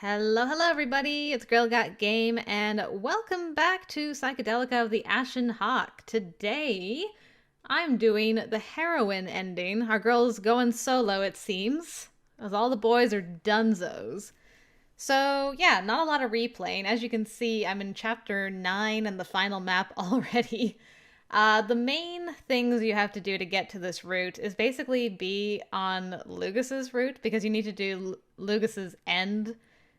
Hello, hello everybody, it's GirlGotGame, and welcome back to Psychedelica of the Ashen Hawk. Today, I'm doing the Heroine ending. Our girl's going solo, it seems, as all the boys are dunzos. So, yeah, not a lot of replaying. As you can see, I'm in Chapter 9 and the final map already. The main things you have to do to get to this route is basically be on Lugas's route, because you need to do Lugas's end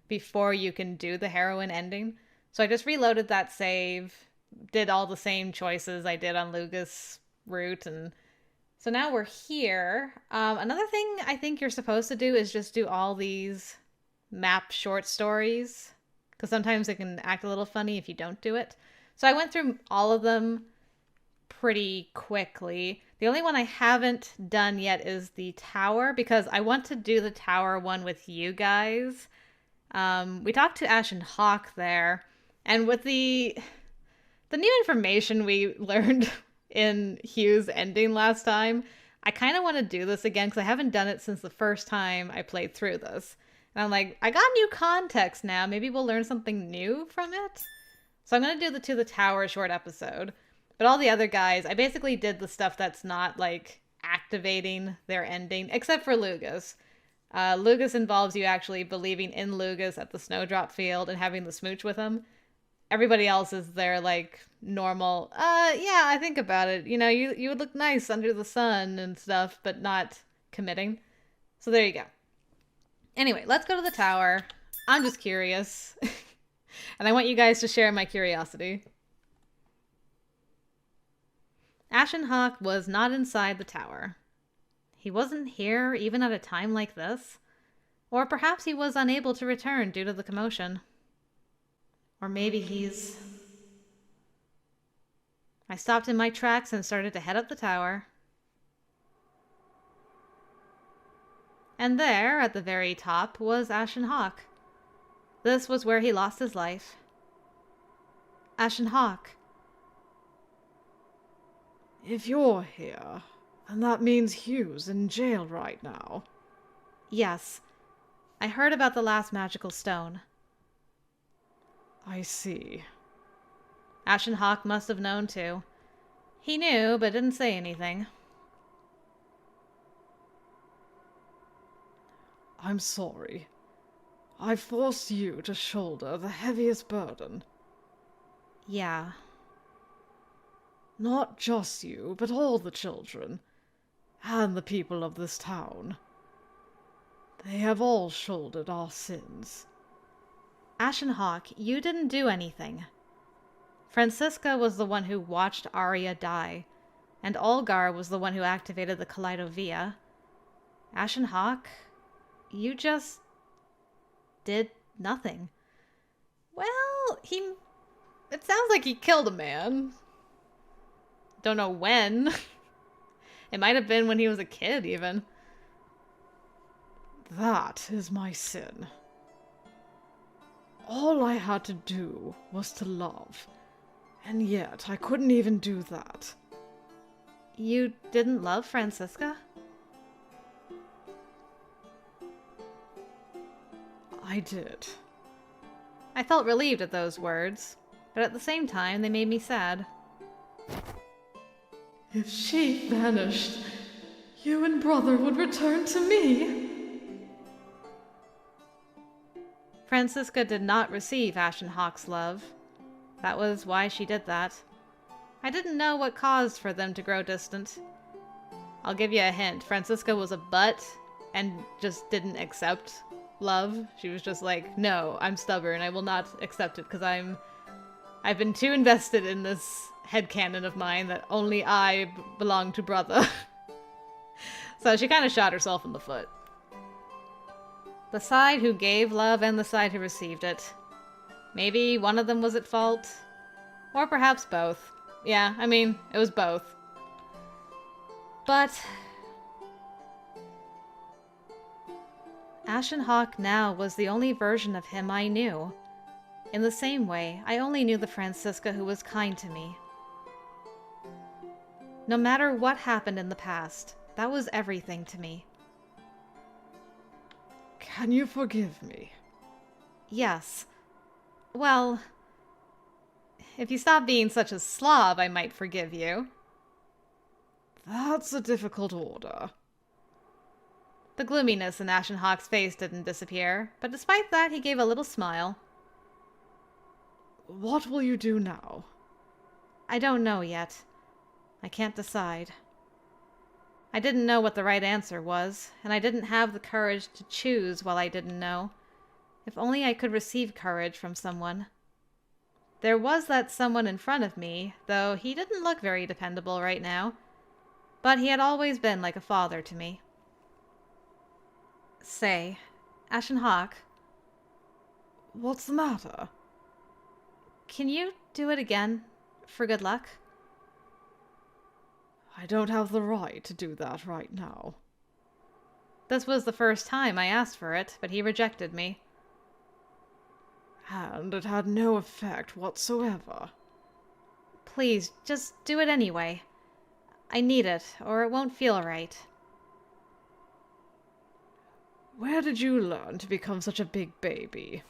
before you can do the heroine ending. So I just reloaded that save, did all the same choices I did on Lugas' route, and so now we're here. Another thing I think you're supposed to do is just do all these map short stories, because sometimes it can act a little funny if you don't do it. So I went through all of them pretty quickly. The only one I haven't done yet is the tower, because I want to do the tower one with you guys. We talked to Ashen Hawk there, and with the new information we learned in Hugh's ending last time, I kind of want to do this again because I haven't done it since the first time I played through this. And I'm like, I got new context now. Maybe we'll learn something new from it. So I'm going to do the To the Tower short episode. But all the other guys, I basically did the stuff that's not like activating their ending, except for Lugas. Lugas involves you actually believing in Lugas at the snowdrop field and having the smooch with him. Everybody else is their like normal, yeah, I think about it. You know, you would look nice under the sun and stuff, but not committing. So there you go. Anyway, let's go to the tower. I'm just curious. And I want you guys to share my curiosity. Ashen Hawk was not inside the tower. He wasn't here even at a time like this. Or perhaps he was unable to return due to the commotion. Or maybe he's... I stopped in my tracks and started to head up the tower. And there, at the very top, was Ashen Hawk. This was where he lost his life. Ashen Hawk. If you're here, then that means Hugh's in jail right now. Yes. I heard about the last magical stone. I see. Ashen Hawk must have known too. He knew, but didn't say anything. I'm sorry. I forced you to shoulder the heaviest burden. Yeah. Not just you, but all the children, and the people of this town. They have all shouldered our sins. Ashen Hawk, you didn't do anything. Francisca was the one who watched Arya die, and Olgar was the one who activated the Kaleidovia. Ashen Hawk, you just did nothing. Well, it sounds like he killed a man. Don't know when. It might have been when he was a kid, even. That is my sin. All I had to do was to love, and yet I couldn't even do that. You didn't love Francisca? I did. I felt relieved at those words, but at the same time they made me sad. If she vanished, you and brother would return to me. Francisca did not receive Ashen Hawk's love. That was why she did that. I didn't know what caused for them to grow distant. I'll give you a hint. Francisca was a butt and just didn't accept love. She was just like, no, I'm stubborn. I will not accept it because I've been too invested in this headcanon of mine that only I belong to brother. So she kind of shot herself in the foot. The side who gave love and the side who received it. Maybe one of them was at fault. Or perhaps both. Yeah, I mean, it was both. But Ashen Hawk now was the only version of him I knew. In the same way, I only knew the Francisca who was kind to me. No matter what happened in the past, that was everything to me. Can you forgive me? Yes. Well, if you stop being such a slob, I might forgive you. That's a difficult order. The gloominess in Ashen Hawk's face didn't disappear, but despite that, he gave a little smile. What will you do now? I don't know yet. I can't decide. I didn't know what the right answer was, and I didn't have the courage to choose while I didn't know. If only I could receive courage from someone. There was that someone in front of me, though he didn't look very dependable right now. But he had always been like a father to me. Say, Ashen Hawk. What's the matter? Can you do it again, for good luck? I don't have the right to do that right now. This was the first time I asked for it, but he rejected me. And it had no effect whatsoever. Please, just do it anyway. I need it, or it won't feel right. Where did you learn to become such a big baby?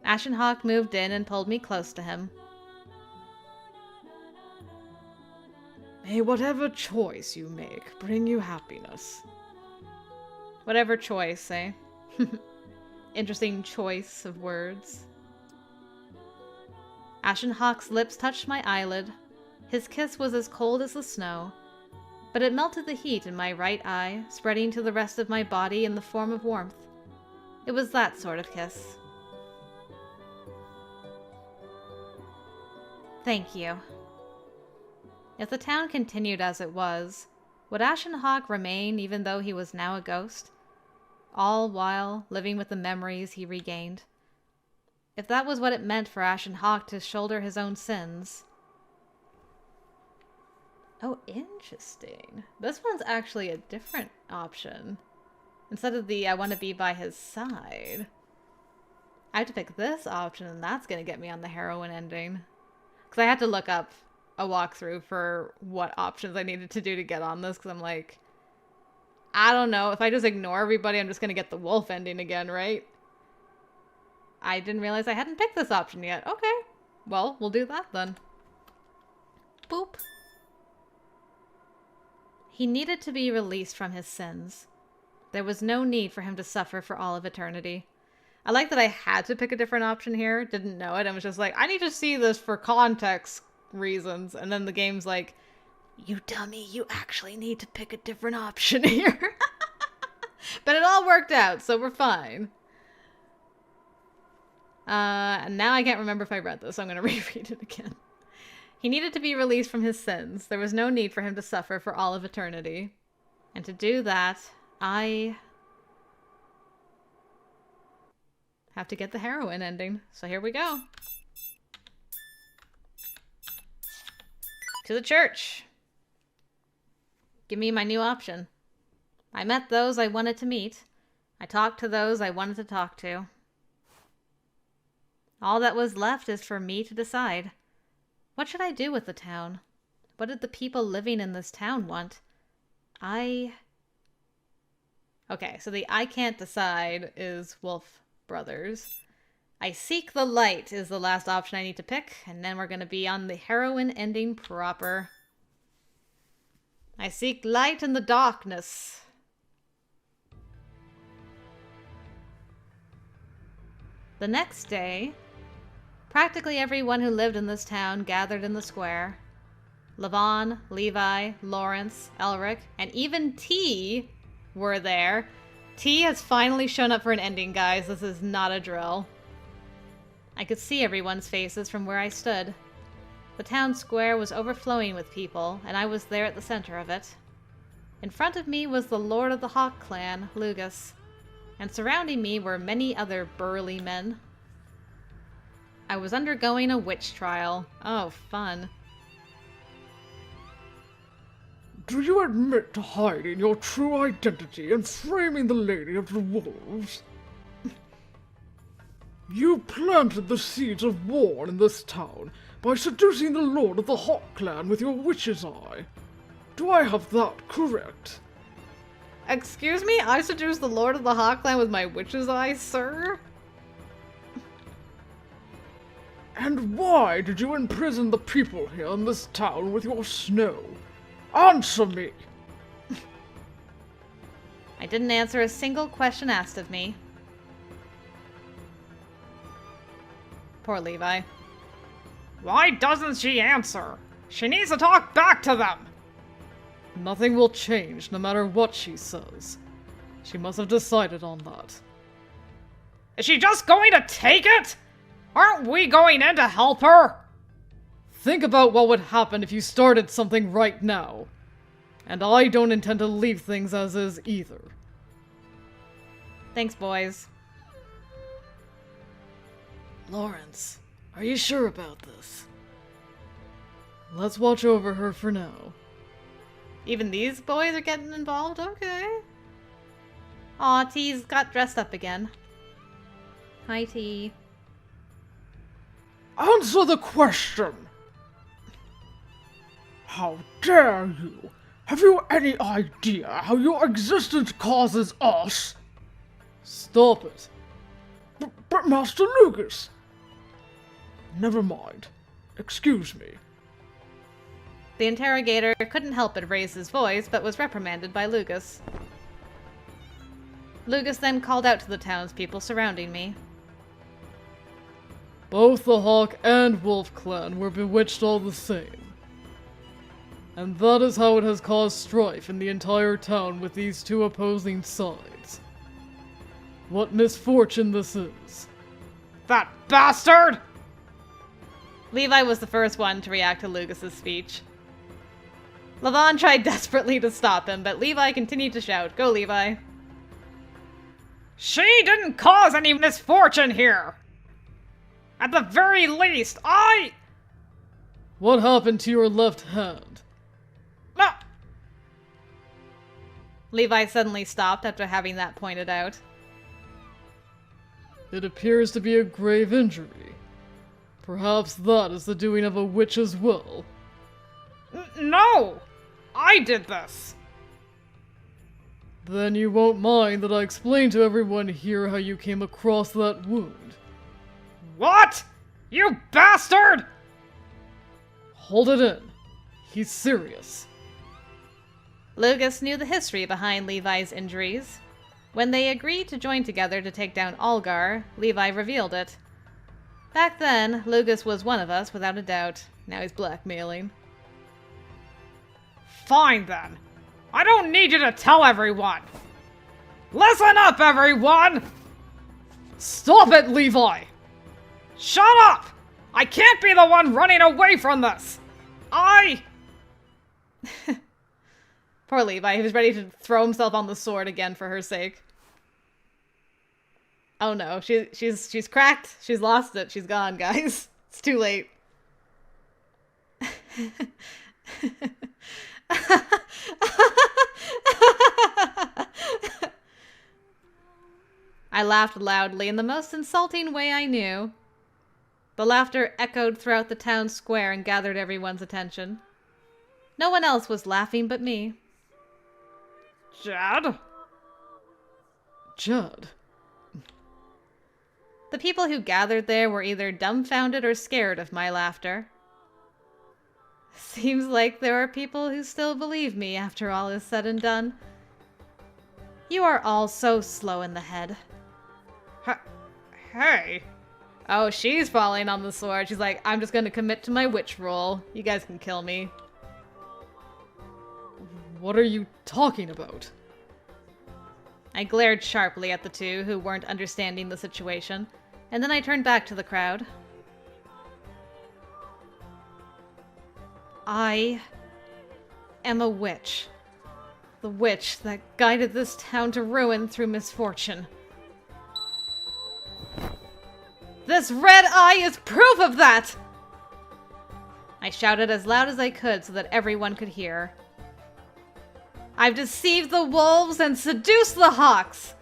Ashen Hawk moved in and pulled me close to him. May whatever choice you make bring you happiness. Whatever choice, eh? Interesting choice of words. Ashen Hawk's lips touched my eyelid. His kiss was as cold as the snow, but it melted the heat in my right eye, spreading to the rest of my body in the form of warmth. It was that sort of kiss. Thank you. If the town continued as it was, would Ashen Hawk remain even though he was now a ghost? All while living with the memories he regained. If that was what it meant for Ashen Hawk to shoulder his own sins. Oh, interesting. This one's actually a different option. Instead of the I want to be by his side. I have to pick this option, and that's going to get me on the heroine ending. Because I had to look up a walkthrough for what options I needed to do to get on this, because I'm like, I don't know. If I just ignore everybody, I'm just going to get the wolf ending again, right? I didn't realize I hadn't picked this option yet. Okay. Well, we'll do that then. Boop. He needed to be released from his sins. There was no need for him to suffer for all of eternity. I like that I had to pick a different option here. Didn't know it. I was just like, I need to see this for context reasons. And then the game's like, you dummy, you actually need to pick a different option here. But it all worked out, so we're fine. And now I can't remember if I read this, so I'm going to reread it again. He needed to be released from his sins. There was no need for him to suffer for all of eternity. And to do that, I have to get the heroine ending. So here we go. To the church. Give me my new option. I met those I wanted to meet. I talked to those I wanted to talk to. All that was left is for me to decide. What should I do with the town? What did the people living in this town want? Okay, so the I can't decide is Wolf Brothers. I seek the light is the last option I need to pick, and then we're going to be on the heroine ending proper. I seek light in the darkness. The next day, practically everyone who lived in this town gathered in the square. Levon, Levi, Lawrence, Elric, and even T were there. T has finally shown up for an ending, guys. This is not a drill. I could see everyone's faces from where I stood. The town square was overflowing with people, and I was there at the center of it. In front of me was the Lord of the Hawk clan, Lugus, and surrounding me were many other burly men. I was undergoing a witch trial. Oh, fun. Do you admit to hiding your true identity and framing the Lady of the Wolves? You planted the seeds of war in this town by seducing the Lord of the Hawk clan with your witch's eye. Do I have that correct? Excuse me? I seduced the Lord of the Hawkland with my witch's eye, sir? And why did you imprison the people here in this town with your snow? Answer me! I didn't answer a single question asked of me. Poor Levi. Why doesn't she answer? She needs to talk back to them! Nothing will change no matter what she says. She must have decided on that. Is she just going to take it? Aren't we going in to help her? Think about what would happen if you started something right now. And I don't intend to leave things as is either. Thanks, boys. Lawrence, are you sure about this? Let's watch over her for now. Even these boys are getting involved? Okay. Aw, T's got dressed up again. Hi, T. Answer the question! How dare you! Have you any idea how your existence causes us? Stop it. But Master Lucas! Never mind. Excuse me. The interrogator couldn't help but raise his voice, but was reprimanded by Lucas. Lucas then called out to the townspeople surrounding me. Both the Hawk and Wolf clan were bewitched all the same. And that is how it has caused strife in the entire town with these two opposing sides. What misfortune this is. That bastard! Levi was the first one to react to Lucas's speech. Levon tried desperately to stop him, but Levi continued to shout, "Go, Levi." She didn't cause any misfortune here! At the very least, What happened to your left hand? Ah! Levi suddenly stopped after having that pointed out. It appears to be a grave injury. Perhaps that is the doing of a witch as well. No! I did this! Then you won't mind that I explain to everyone here how you came across that wound. What? You bastard! Hold it in. He's serious. Lucas knew the history behind Levi's injuries. When they agreed to join together to take down Algar, Levi revealed it. Back then, Lucas was one of us without a doubt. Now he's blackmailing. Fine then. I don't need you to tell everyone. Listen up, everyone! Stop it, Levi! Shut up! I can't be the one running away from this! Poor Levi, he was ready to throw himself on the sword again for her sake. Oh no, she's cracked. She's lost it. She's gone, guys. It's too late. I laughed loudly in the most insulting way I knew. The laughter echoed throughout the town square and gathered everyone's attention. No one else was laughing but me. Jed? Judd. The people who gathered there were either dumbfounded or scared of my laughter. Seems like there are people who still believe me after all is said and done. You are all so slow in the head. Hey. Oh, she's falling on the sword. She's like, I'm just going to commit to my witch role. You guys can kill me. What are you talking about? I glared sharply at the two who weren't understanding the situation, and then I turned back to the crowd. I am a witch. The witch that guided this town to ruin through misfortune. This red eye is proof of that! I shouted as loud as I could so that everyone could hear. I've deceived the wolves and seduced the hawks.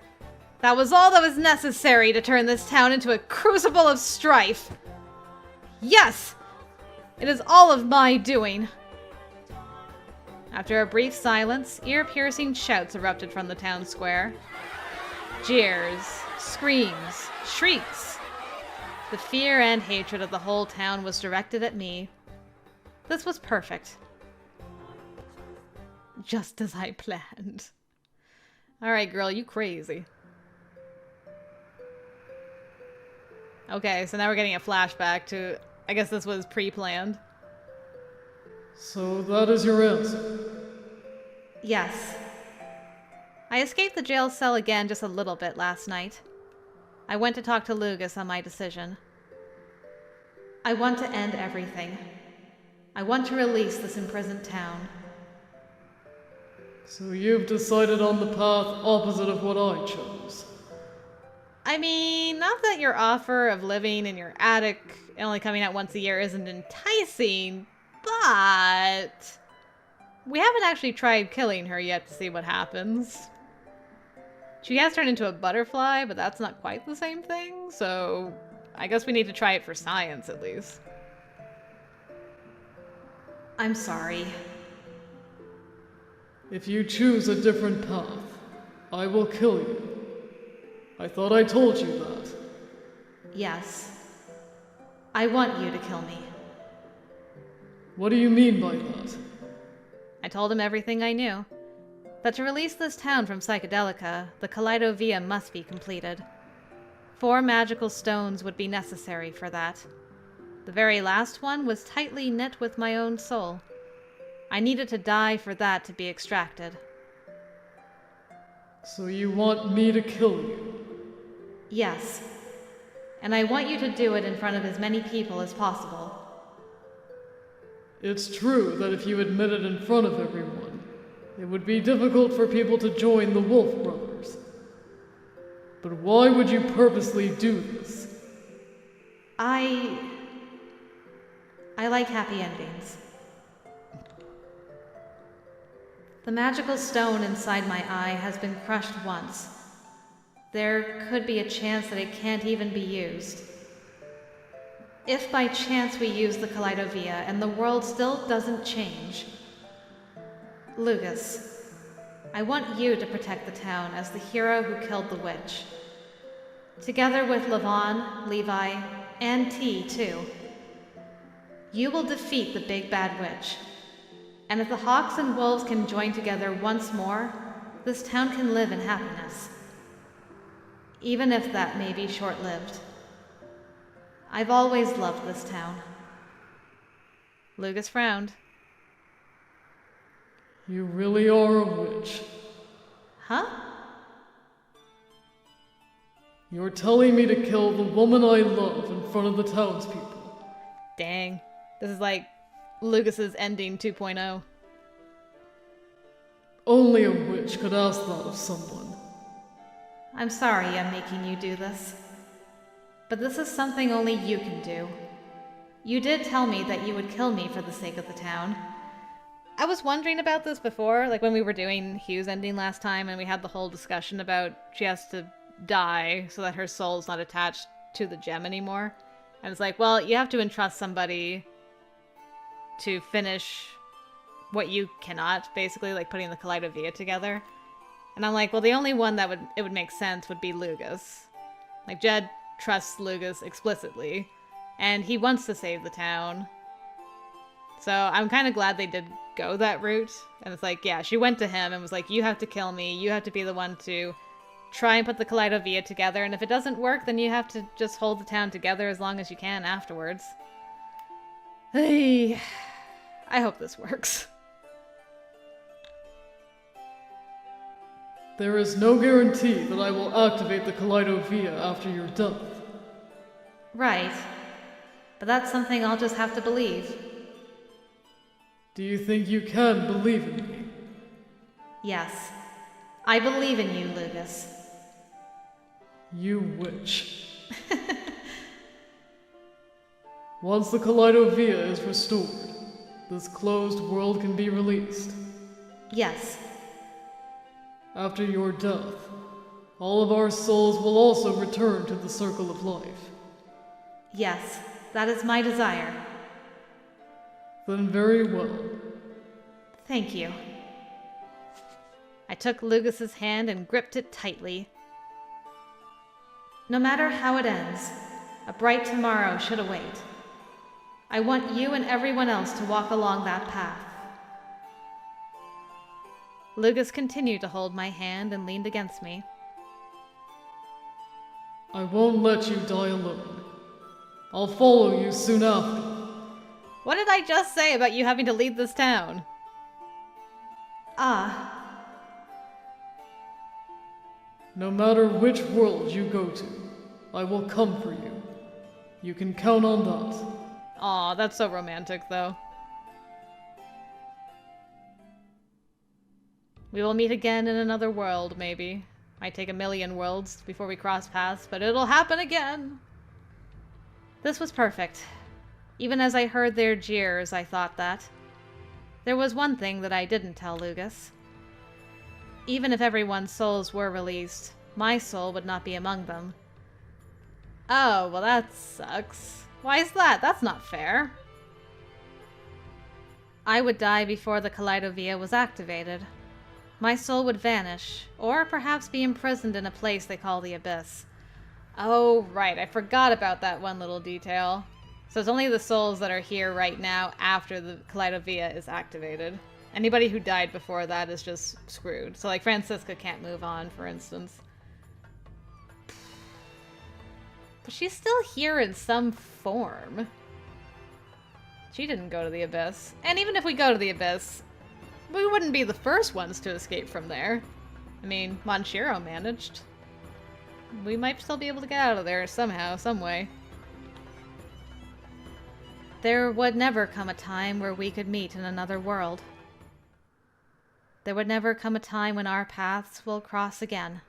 That was all that was necessary to turn this town into a crucible of strife. Yes! It is all of my doing. After a brief silence, ear-piercing shouts erupted from the town square. Jeers, screams, shrieks. The fear and hatred of the whole town was directed at me. This was perfect. Just as I planned. Alright, girl, you crazy. Okay, so now we're getting a flashback to... I guess this was pre-planned. So that is your answer? Yes. I escaped the jail cell again just a little bit last night. I went to talk to Lugus on my decision. I want to end everything. I want to release this imprisoned town. So you've decided on the path opposite of what I chose? I mean, not that your offer of living in your attic and only coming out once a year isn't enticing, but we haven't actually tried killing her yet to see what happens. She has turned into a butterfly, but that's not quite the same thing, so I guess we need to try it for science at least. I'm sorry. If you choose a different path, I will kill you. I thought I told you that. Yes. I want you to kill me. What do you mean by that? I told him everything I knew. That to release this town from Psychedelica, the Kaleidovia must be completed. 4 magical stones would be necessary for that. The very last one was tightly knit with my own soul. I needed to die for that to be extracted. So you want me to kill you? Yes. And I want you to do it in front of as many people as possible. It's true that if you admit it in front of everyone, it would be difficult for people to join the Wolf Brothers. But why would you purposely do this? I like happy endings. The magical stone inside my eye has been crushed once. There could be a chance that it can't even be used. If by chance we use the Kaleidovia and the world still doesn't change, Lugus, I want you to protect the town as the hero who killed the witch. Together with Levon, Levi, and T, too. You will defeat the big bad witch. And if the hawks and wolves can join together once more, this town can live in happiness. Even if that may be short-lived. I've always loved this town. Lugus frowned. You really are a witch. Huh? You're telling me to kill the woman I love in front of the townspeople. Dang. This is like Lugus's ending 2.0. Only a witch could ask that of someone. I'm sorry I'm making you do this. But this is something only you can do. You did tell me that you would kill me for the sake of the town. I was wondering about this before, like when we were doing Hugh's ending last time and we had the whole discussion about she has to die so that her soul's not attached to the gem anymore. And it's like, well, you have to entrust somebody to finish what you cannot, basically, like putting the Kaleidovia together. And I'm like, well, the only one that it would make sense would be Lugus. Like, Jed trusts Lugus explicitly, and he wants to save the town. So I'm kind of glad they did go that route. And it's like, yeah, she went to him and was like, you have to kill me. You have to be the one to try and put the Kaleidovia together. And if it doesn't work, then you have to just hold the town together as long as you can afterwards. Hey, I hope this works. There is no guarantee that I will activate the Kaleidovia after your death. Right. But that's something I'll just have to believe. Do you think you can believe in me? Yes. I believe in you, Lugus. You witch. Once the Kaleidovia is restored, this closed world can be released. Yes. After your death, all of our souls will also return to the circle of life. Yes, that is my desire. Then very well. Thank you. I took Lucas's hand and gripped it tightly. No matter how it ends, a bright tomorrow should await. I want you and everyone else to walk along that path. Lucas continued to hold my hand and leaned against me. I won't let you die alone. I'll follow you soon after. What did I just say about you having to leave this town? Ah. No matter which world you go to, I will come for you. You can count on that. Aw, that's so romantic, though. We will meet again in another world, maybe. Might take 1,000,000 worlds before we cross paths, but it'll happen again. This was perfect. Even as I heard their jeers, I thought that. There was one thing that I didn't tell Lucas. Even if everyone's souls were released, my soul would not be among them. Oh, well that sucks. Why is that? That's not fair. I would die before the Kaleidovia was activated. My soul would vanish, or perhaps be imprisoned in a place they call the Abyss. Oh, right, I forgot about that one little detail. So it's only the souls that are here right now after the Kaleidovia is activated. Anybody who died before that is just screwed. So like Francisca can't move on, for instance. But she's still here in some form. She didn't go to the Abyss. And even if we go to the Abyss, we wouldn't be the first ones to escape from there. I mean, Monshiro managed. We might still be able to get out of there somehow, some way. There would never come a time where we could meet in another world. There would never come a time when our paths will cross again.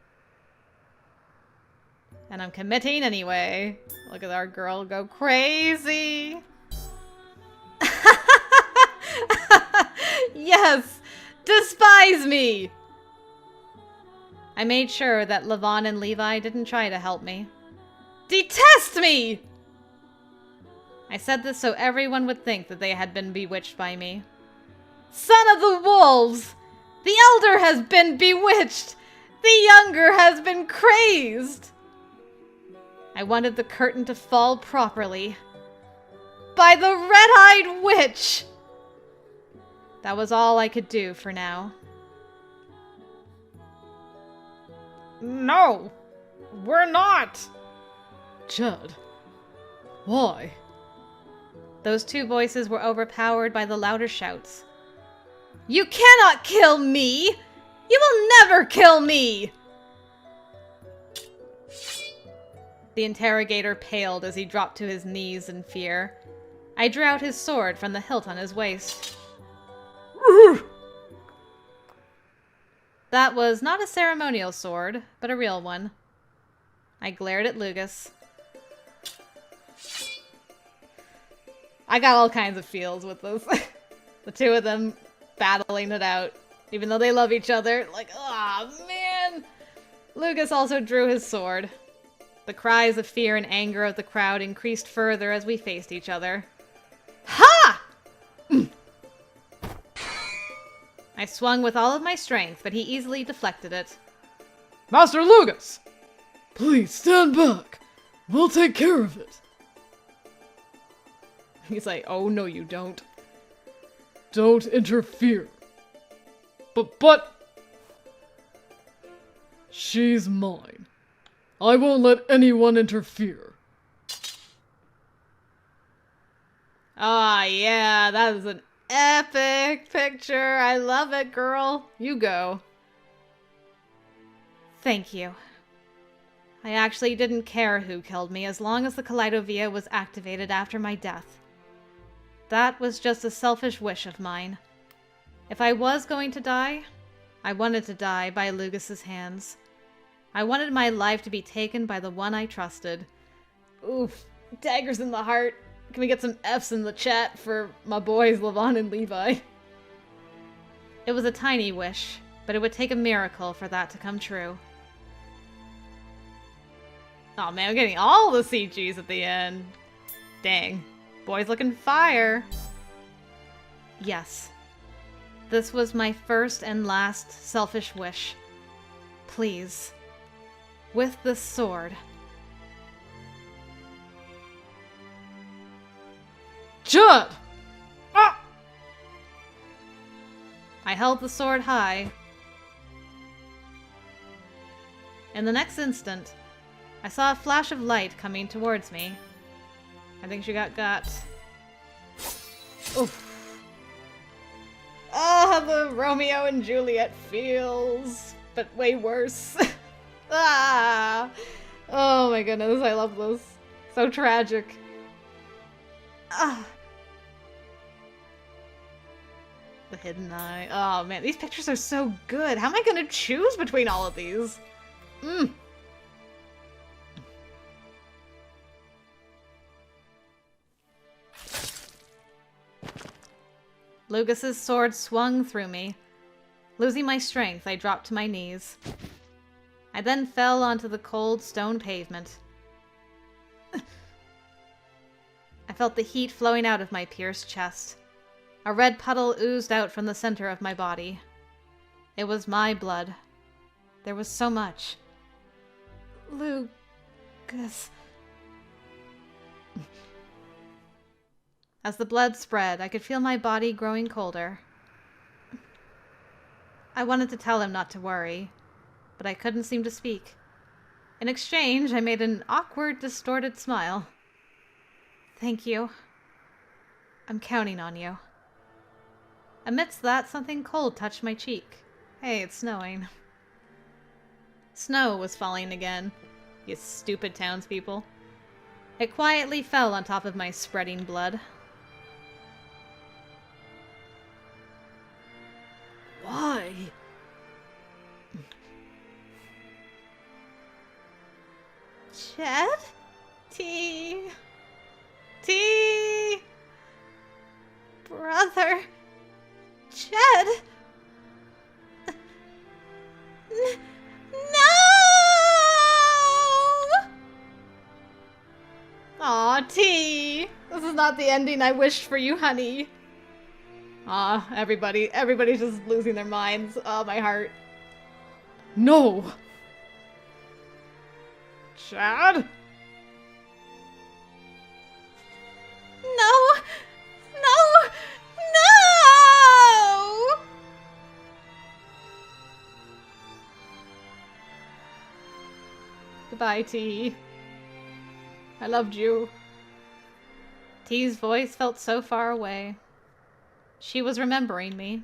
And I'm committing anyway. Look at our girl go crazy. Yes! Despise me! I made sure that Levon and Levi didn't try to help me. Detest me! I said this so everyone would think that they had been bewitched by me. Son of the wolves! The elder has been bewitched! The younger has been crazed! I wanted the curtain to fall properly. By the red-eyed witch! That was all I could do for now. No! We're not! Chad, why? Those two voices were overpowered by the louder shouts. You cannot kill me! You will never kill me! The interrogator paled as he dropped to his knees in fear. I drew out his sword from the hilt on his waist. That was not a ceremonial sword, but a real one. I glared at Lucas. I got all kinds of feels with this. The two of them battling it out, even though they love each other. Like, oh man! Lucas also drew his sword. The cries of fear and anger of the crowd increased further as we faced each other. Ha! I swung with all of my strength, but he easily deflected it. Master Lucas! Please stand back. We'll take care of it. He's like, oh no you don't. Don't interfere. But... She's mine. I won't let anyone interfere. Ah, yeah, that is an epic picture. I love it, girl. You go. Thank you. I actually didn't care who killed me as long as the Kaleidovia was activated after my death. That was just a selfish wish of mine. If I was going to die, I wanted to die by Lucas's hands. I wanted my life to be taken by the one I trusted. Oof, daggers in the heart. Can we get some F's in the chat for my boys Levon and Levi? It was a tiny wish, but it would take a miracle for that to come true. Oh man, I'm getting all the CGs at the end. Dang. Boys looking fire. Yes. This was my first and last selfish wish. Please. With this sword. Judd! Ah! I held the sword high. In the next instant, I saw a flash of light coming towards me. I think she got. Oof. Ah, the Romeo and Juliet feels, but way worse. Ah! Oh my goodness, I love this. So tragic. Ah. The hidden eye. Oh man, these pictures are so good. How am I gonna choose between all of these? Lucas's sword swung through me. Losing my strength, I dropped to my knees. I then fell onto the cold stone pavement. I felt the heat flowing out of my pierced chest. A red puddle oozed out from the center of my body. It was my blood. There was so much. Lucas. As the blood spread, I could feel my body growing colder. I wanted to tell him not to worry, but I couldn't seem to speak. In exchange, I made an awkward, distorted smile. Thank you. I'm counting on you. Amidst that, something cold touched my cheek. Hey, it's snowing. Snow was falling again, you stupid townspeople. It quietly fell on top of my spreading blood. Why? Chet? T. Brother. Chet. No! Aw, T. This is not the ending I wished for you, honey. Aw, everybody's just losing their minds. Oh, my heart. No! Chad? No! No! No! Goodbye, T. I loved you. T's voice felt so far away. She was remembering me.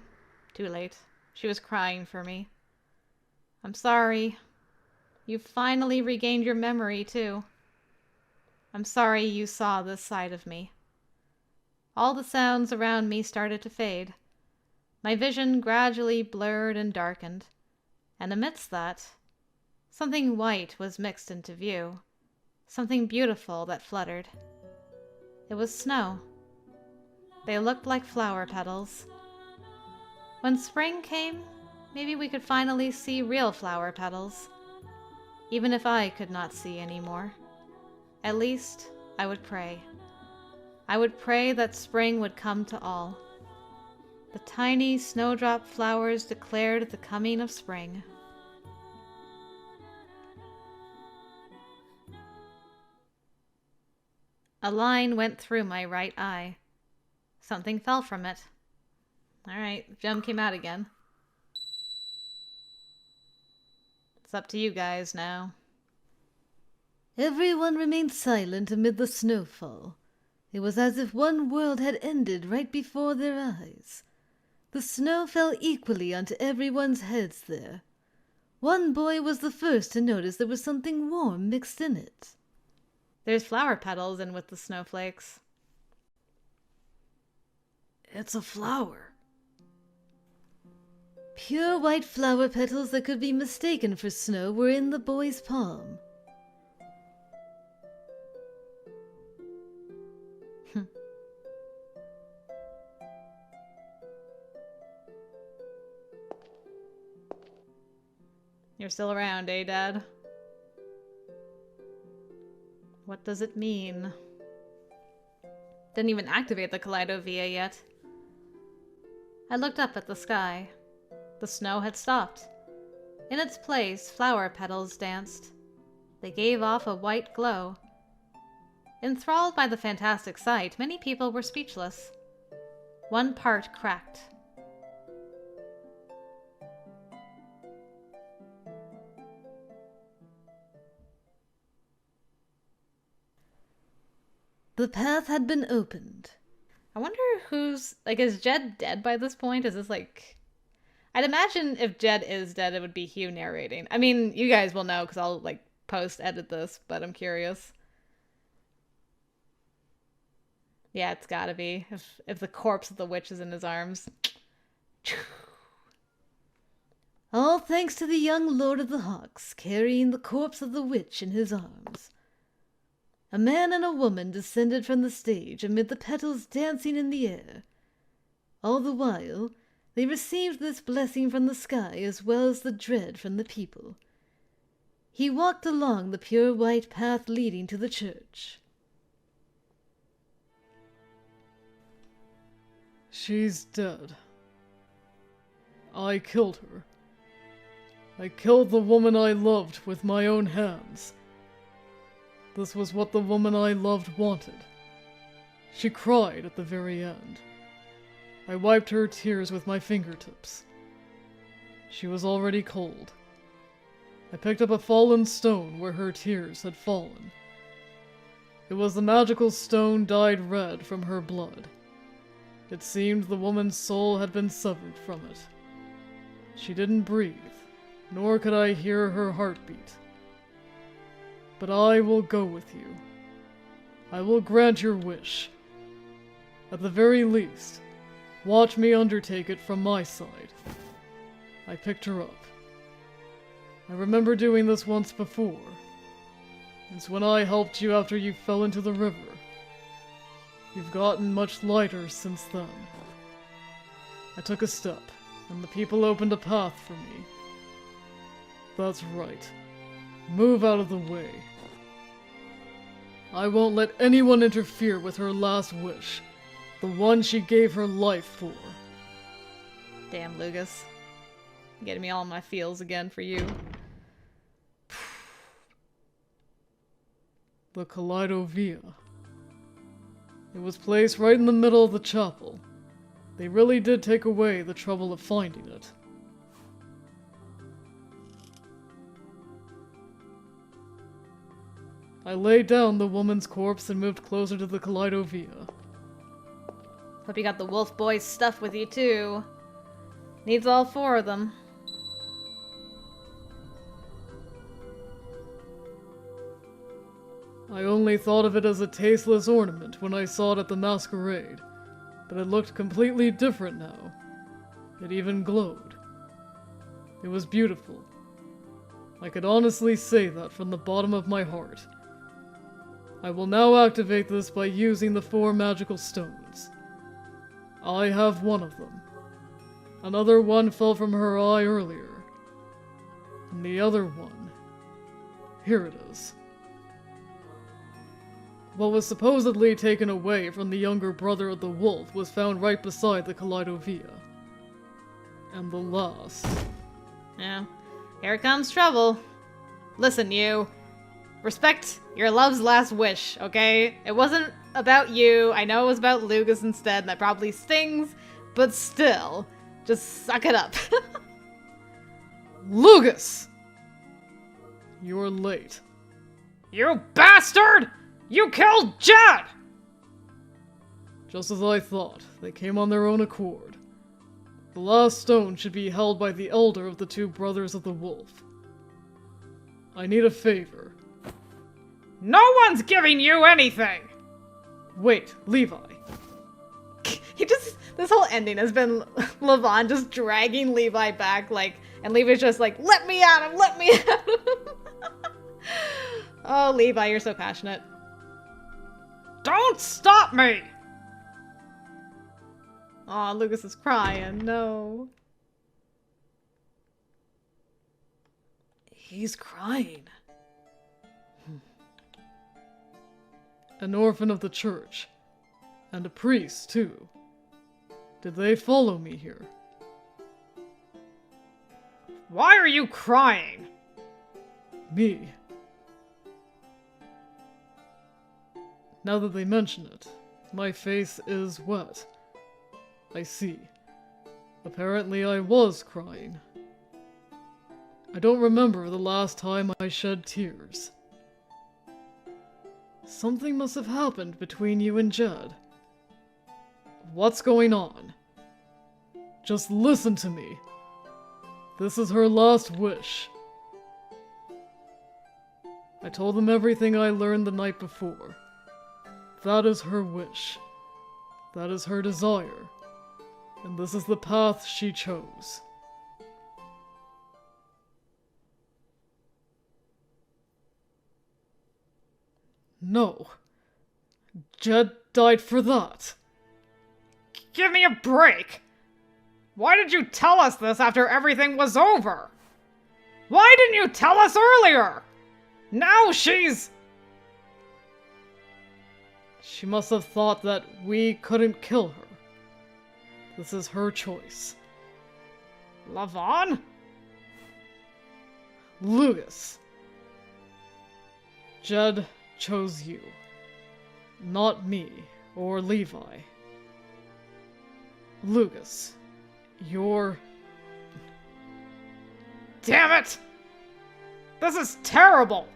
Too late. She was crying for me. I'm sorry. You finally regained your memory, too. I'm sorry you saw this side of me. All the sounds around me started to fade. My vision gradually blurred and darkened. And amidst that, something white was mixed into view. Something beautiful that fluttered. It was snow. They looked like flower petals. When spring came, maybe we could finally see real flower petals. Even if I could not see anymore. At least, I would pray. I would pray that spring would come to all. The tiny snowdrop flowers declared the coming of spring. A line went through my right eye. Something fell from it. Alright, gem came out again. It's up to you guys now. Everyone remained silent amid the snowfall. It was as if one world had ended right before their eyes. The snow fell equally onto everyone's heads there. One boy was the first to notice there was something warm mixed in it. There's flower petals in with the snowflakes. It's a flower. Pure white flower petals that could be mistaken for snow were in the boy's palm. You're still around, eh, Dad? What does it mean? Didn't even activate the Kaleido Via yet. I looked up at the sky. The snow had stopped. In its place, flower petals danced. They gave off a white glow. Enthralled by the fantastic sight, many people were speechless. One part cracked. The path had been opened. I wonder who's... Like, is Jed dead by this point? Is this like... I'd imagine if Jed is dead, it would be Hugh narrating. I mean, you guys will know because I'll, like, post-edit this, but I'm curious. Yeah, it's gotta be. If the corpse of the witch is in his arms. All thanks to the young Lord of the Hawks carrying the corpse of the witch in his arms. A man and a woman descended from the stage amid the petals dancing in the air. All the while, they received this blessing from the sky as well as the dread from the people. He walked along the pure white path leading to the church. She's dead. I killed her. I killed the woman I loved with my own hands. This was what the woman I loved wanted. She cried at the very end. I wiped her tears with my fingertips. She was already cold. I picked up a fallen stone where her tears had fallen. It was the magical stone dyed red from her blood. It seemed the woman's soul had been severed from it. She didn't breathe, nor could I hear her heartbeat. But I will go with you. I will grant your wish. At the very least, watch me undertake it from my side. I picked her up. I remember doing this once before. It's when I helped you after you fell into the river. You've gotten much lighter since then. I took a step, and the people opened a path for me. That's right. Move out of the way. I won't let anyone interfere with her last wish, the one she gave her life for. Damn, Lucas. Getting me all in my feels again for you. The Kaleidovia. It was placed right in the middle of the chapel. They really did take away the trouble of finding it. I laid down the woman's corpse and moved closer to the Kaleidovia. Hope you got the Wolf Boys stuff with you, too. Needs all four of them. I only thought of it as a tasteless ornament when I saw it at the masquerade, but it looked completely different now. It even glowed. It was beautiful. I could honestly say that from the bottom of my heart. I will now activate this by using the 4 magical stones. I have one of them. Another one fell from her eye earlier. And the other one... here it is. What was supposedly taken away from the younger brother of the wolf was found right beside the Kaleidovia. And the last... Yeah, here comes trouble. Listen, you. Respect your love's last wish, okay? It wasn't about you. I know it was about Lucas instead, and that probably stings, but still, just suck it up. Lucas! You're late. You bastard! You killed Jed! Just as I thought, they came on their own accord. The last stone should be held by the elder of the 2 brothers of the wolf. I need a favor. No one's giving you anything! Wait, Levi. This whole ending has been Levon just dragging Levi back, like, and Levi's just like, let me at him, let me at him. Oh, Levi, you're so passionate. Don't stop me! Aw, Lucas is crying, no. He's crying. An orphan of the church. And a priest, too. Did they follow me here? Why are you crying? Me? Now that they mention it, my face is wet. I see. Apparently I was crying. I don't remember the last time I shed tears. Something must have happened between you and Jed. What's going on? Just listen to me. This is her last wish. I told them everything I learned the night before. That is her wish. That is her desire. And this is the path she chose. No. Jed died for that. Give me a break! Why did you tell us this after everything was over? Why didn't you tell us earlier? Now she's... She must have thought that we couldn't kill her. This is her choice. Lavon? Lucas. Jed chose you. Not me or Levi. Lucas, you're... Damn it! This is terrible!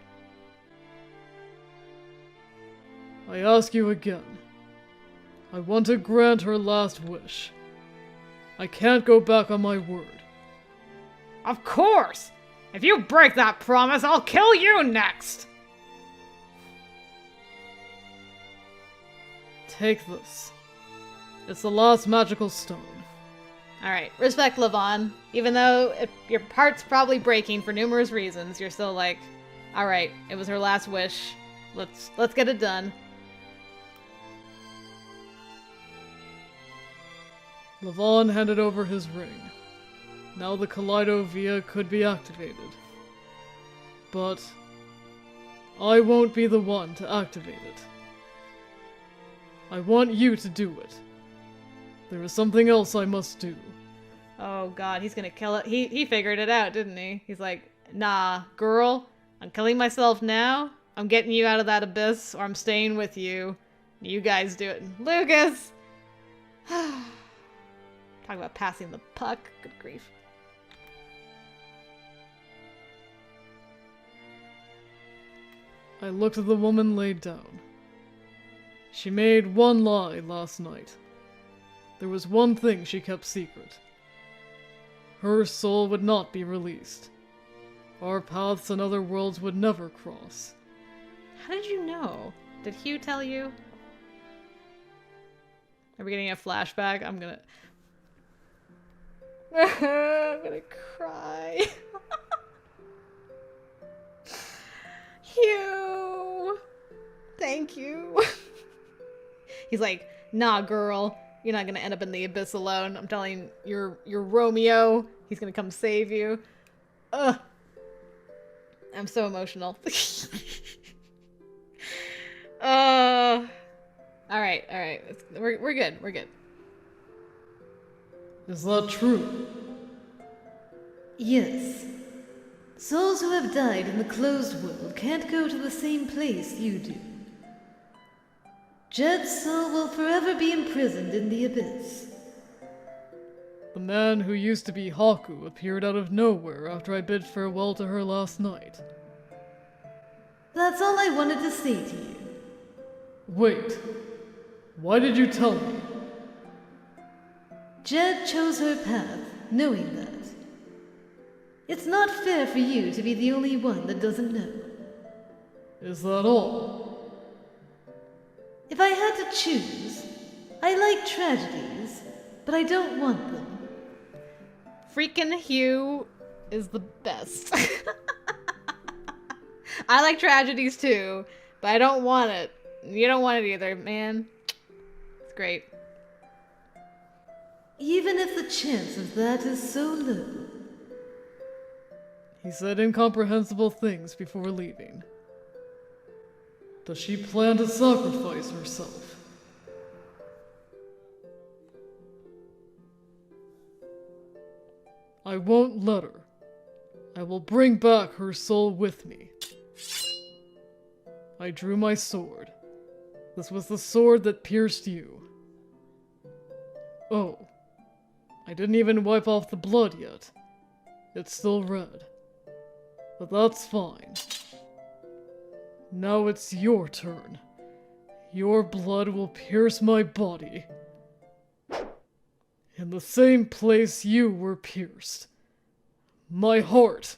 I ask you again. I want to grant her last wish. I can't go back on my word. Of course! If you break that promise, I'll kill you next! Take this. It's the last magical stone. Alright, respect Lavon. Even though your heart's probably breaking for numerous reasons, you're still like, alright, it was her last wish. Let's get it done. Lavon handed over his ring. Now the Kaleido Via could be activated. But I won't be the one to activate it. I want you to do it. There is something else I must do. Oh god, he's gonna kill it. He figured it out, didn't he? He's like, nah, girl, I'm killing myself now. I'm getting you out of that abyss, or I'm staying with you. You guys do it. Lucas! Talk about passing the puck. Good grief. I looked at the woman laid down. She made one lie last night. There was one thing she kept secret. Her soul would not be released. Our paths and other worlds would never cross. How did you know? Did Hugh tell you? Are we getting a flashback? I'm gonna cry. Hugh! Thank you. He's like, nah, girl. You're not gonna end up in the abyss alone. I'm telling you, you're Romeo. He's gonna come save you. Ugh. I'm so emotional. All right. We're good. We're good. Is that true? Yes. Souls who have died in the closed world can't go to the same place you do. Jed's soul will forever be imprisoned in the abyss. The man who used to be Haku appeared out of nowhere after I bid farewell to her last night. That's all I wanted to say to you. Wait. Why did you tell me? Jed chose her path, knowing that. It's not fair for you to be the only one that doesn't know. Is that all? If I had to choose, I like tragedies, but I don't want them. Freaking Hugh is the best. I like tragedies too, but I don't want it. You don't want it either, man. It's great. Even if the chance of that is so low. He said incomprehensible things before leaving. Does she plan to sacrifice herself? I won't let her. I will bring back her soul with me. I drew my sword. This was the sword that pierced you. Oh, I didn't even wipe off the blood yet. It's still red. But that's fine. Now it's your turn. Your blood will pierce my body. In the same place you were pierced. My heart.